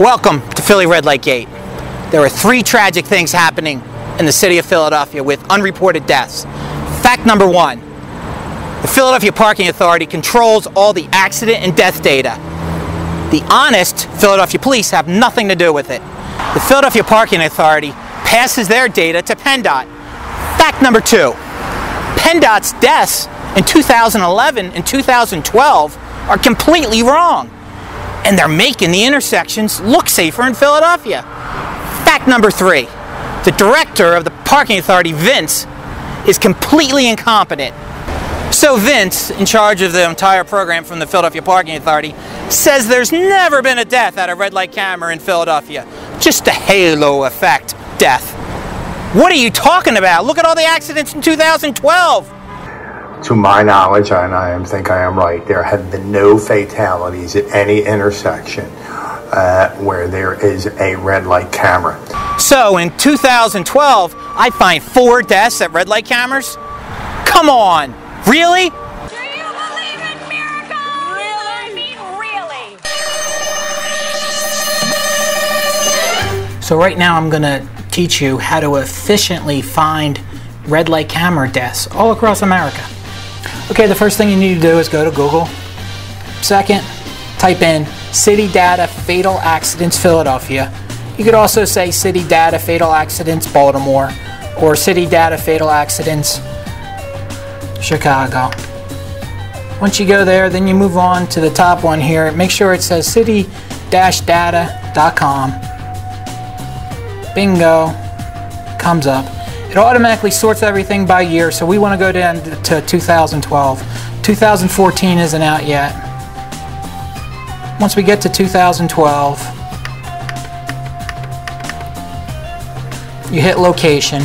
Welcome to Philly Red Light Gate. There are 3 tragic things happening in the city of Philadelphia with unreported deaths. Fact number 1, the Philadelphia Parking Authority controls all the accident and death data. The honest Philadelphia police have nothing to do with it. The Philadelphia Parking Authority passes their data to PennDOT. Fact number 2, PennDOT's deaths in 2011 and 2012 are completely wrong, and they're making the intersections look safer in Philadelphia. Fact number 3, the director of the Parking Authority, Vince, is completely incompetent. So Vince, in charge of the entire program from the Philadelphia Parking Authority, says there's never been a death at a red light camera in Philadelphia. Just a halo effect death. What are you talking about? Look at all the accidents in 2012. To my knowledge, and I think I am right, there have been no fatalities at any intersection where there is a red light camera. So in 2012, I find 4 deaths at red light cameras? Come on, really? Do you believe in miracles? Really? I mean, really? So right now I'm going to teach you how to efficiently find red light camera deaths all across America. Okay, the first thing you need to do is go to Google. Second, type in City Data Fatal Accidents Philadelphia. You could also say City Data Fatal Accidents Baltimore or City Data Fatal Accidents Chicago. Once you go there, then you move on to the top one here. Make sure it says city-data.com. Bingo, comes up. It automatically sorts everything by year, so we want to go down to 2012. 2014 isn't out yet. Once we get to 2012, you hit location.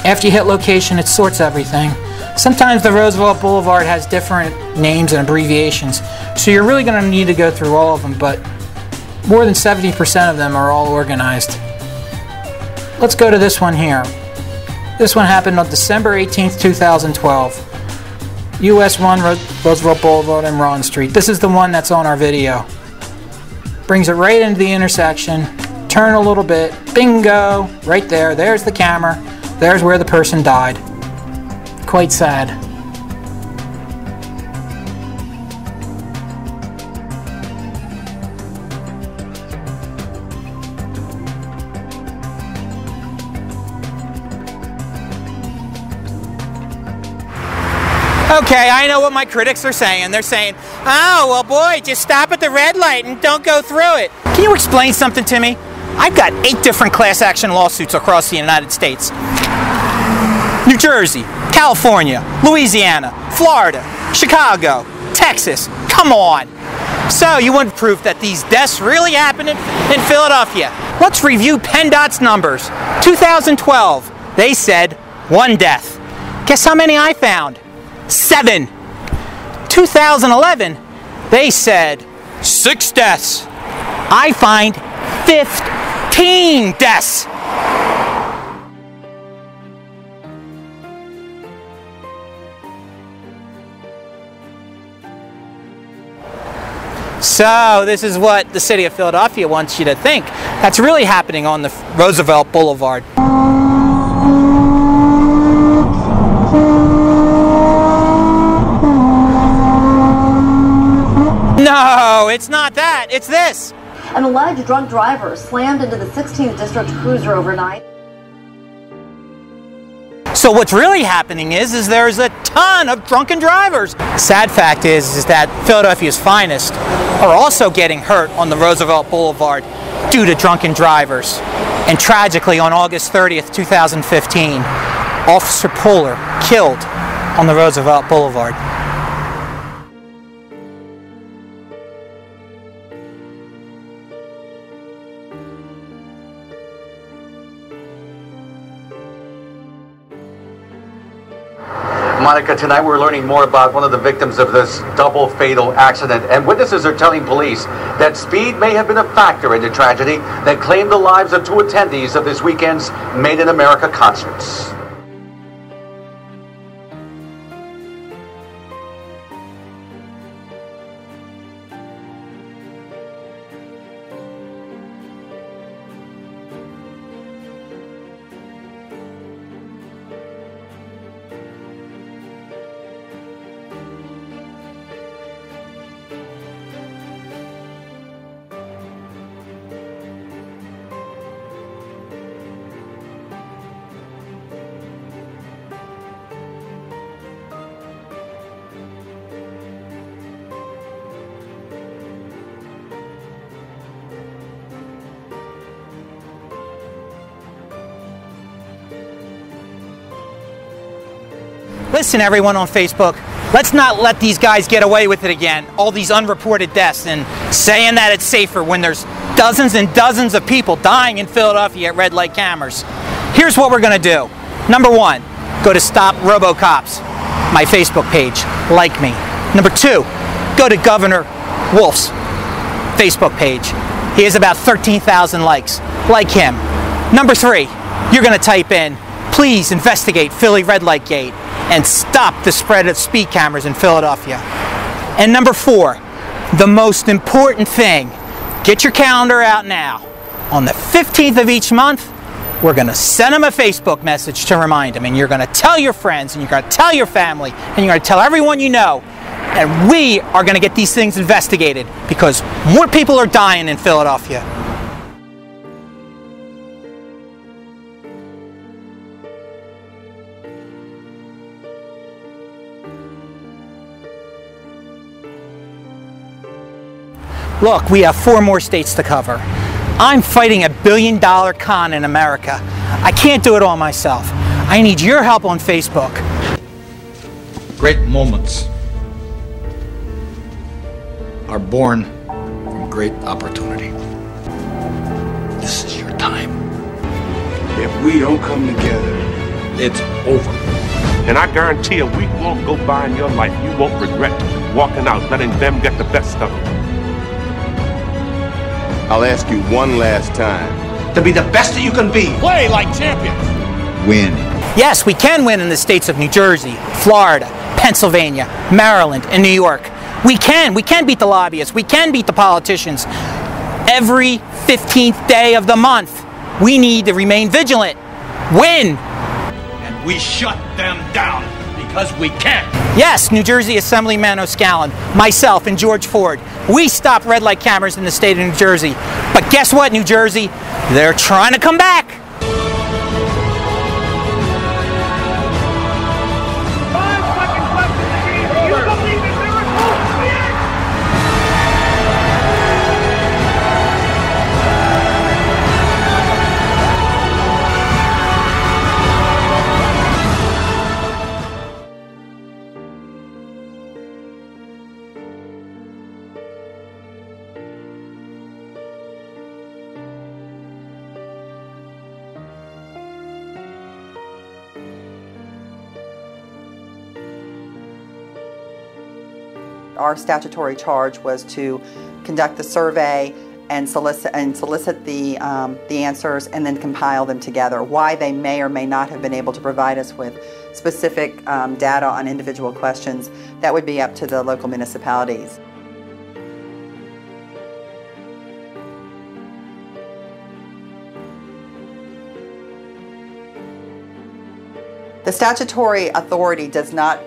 After you hit location, it sorts everything. Sometimes the Roosevelt Boulevard has different names and abbreviations, so you're really going to need to go through all of them, but more than 70% of them are all organized. Let's go to this one here. This one happened on December 18th, 2012. US 1 Roosevelt Boulevard and Ron Street. This is the one that's on our video. Brings it right into the intersection. Turn a little bit. Bingo! Right there. There's the camera. There's where the person died. Quite sad. Okay, I know what my critics are saying. They're saying, oh, well, boy, just stop at the red light and don't go through it. Can you explain something to me? I've got 8 different class action lawsuits across the United States. New Jersey, California, Louisiana, Florida, Chicago, Texas. Come on. So you want proof that these deaths really happened in Philadelphia. Let's review PennDOT's numbers. 2012, they said 1 death. Guess how many I found? 7. 2011, they said 6 deaths. I find 15 deaths. So this is what the city of Philadelphia wants you to think. That's really happening on the Roosevelt Boulevard. No, it's not that. It's this. An alleged drunk driver slammed into the 16th District cruiser overnight. So what's really happening is there's a ton of drunken drivers. The sad fact is that Philadelphia's finest are also getting hurt on the Roosevelt Boulevard due to drunken drivers. And tragically, on August 30th, 2015, Officer Puller killed on the Roosevelt Boulevard. Monica, tonight we're learning more about one of the victims of this double fatal accident, and witnesses are telling police that speed may have been a factor in the tragedy that claimed the lives of 2 attendees of this weekend's Made in America concerts. listen, everyone on Facebook, let's not let these guys get away with it again. All these unreported deaths and saying that it's safer when there's dozens and dozens of people dying in Philadelphia at red light cameras. Here's what we're going to do. Number one, go to Stop Robocops, my Facebook page. Like me. Number two, go to Governor Wolf's Facebook page. He has about 13,000 likes. Like him. Number three, you're going to type in, please investigate Philly Red Light Gate and stop the spread of speed cameras in Philadelphia. And number four, the most important thing, get your calendar out now. On the 15th of each month, we're going to send them a Facebook message to remind them, and you're going to tell your friends, and you're going to tell your family, and you're going to tell everyone you know, and we are going to get these things investigated because more people are dying in Philadelphia. Look, we have 4 more states to cover. I'm fighting $1 billion con in America. I can't do it all myself. I need your help on Facebook. Great moments are born from great opportunity. This is your time. If we don't come together, It's over. and I guarantee you, a week won't go by in your life you won't regret walking out, letting them get the best of it. I'll ask you one last time. To be the best that you can be. Play like champions. Win. Yes, we can win in the states of New Jersey, Florida, Pennsylvania, Maryland, and New York. We can beat the lobbyists. We can beat the politicians. Every 15th day of the month, we need to remain vigilant. Win. And we shut them down because we can. Yes, New Jersey Assemblyman O'Scallon, myself, and George Ford, we stopped red light cameras in the state of New Jersey. But guess what, New Jersey? They're trying to come back. Our statutory charge was to conduct the survey and solicit the answers and then compile them together. Why they may or may not have been able to provide us with specific data on individual questions, that would be up to the local municipalities. The statutory authority does not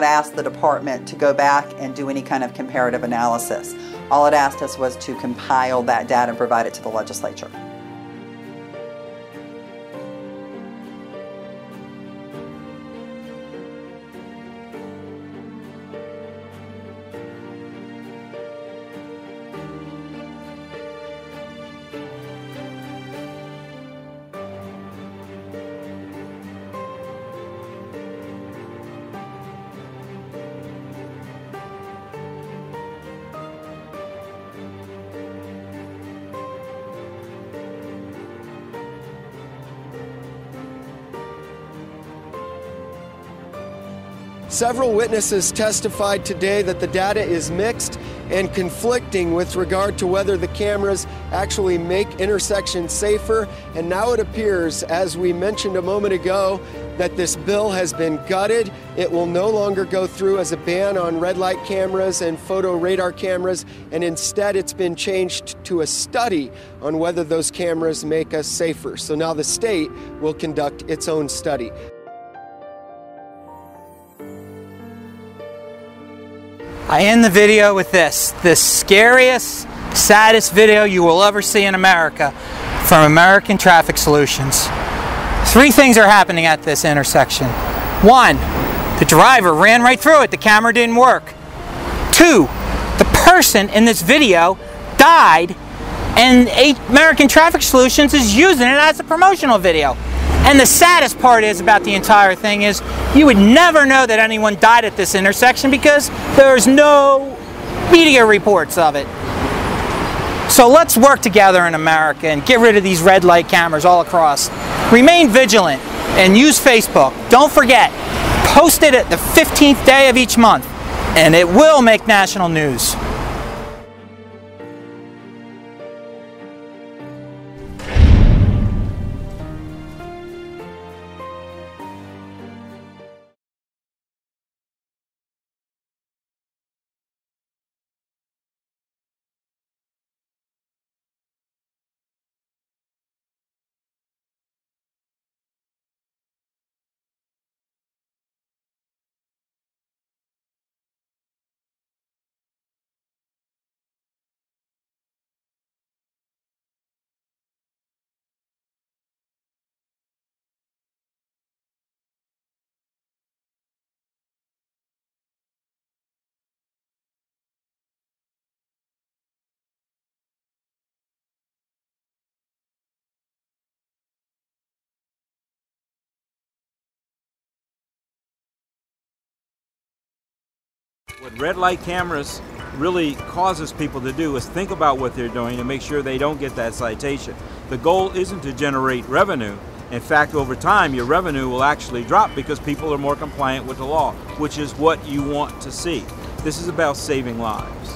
ask the department to go back and do any kind of comparative analysis. All it asked us was to compile that data and provide it to the legislature. Several witnesses testified today that the data is mixed and conflicting with regard to whether the cameras actually make intersections safer. And now it appears, as we mentioned a moment ago, that this bill has been gutted. It will no longer go through as a ban on red light cameras and photo radar cameras, and instead it's been changed to a study on whether those cameras make us safer. So now the state will conduct its own study. I end the video with this. The scariest, saddest video you will ever see in America from American Traffic Solutions. 3 things are happening at this intersection. 1, the driver ran right through it. The camera didn't work. 2, the person in this video died, and American Traffic Solutions is using it as a promotional video. And the saddest part is about the entire thing is you would never know that anyone died at this intersection because there's no media reports of it. So let's work together in America and get rid of these red light cameras all across. Remain vigilant and use Facebook. Don't forget, post it at the 15th day of each month and it will make national news. What red light cameras really causes people to do is think about what they're doing and make sure they don't get that citation. The goal isn't to generate revenue. In fact, over time, your revenue will actually drop because people are more compliant with the law, which is what you want to see. This is about saving lives.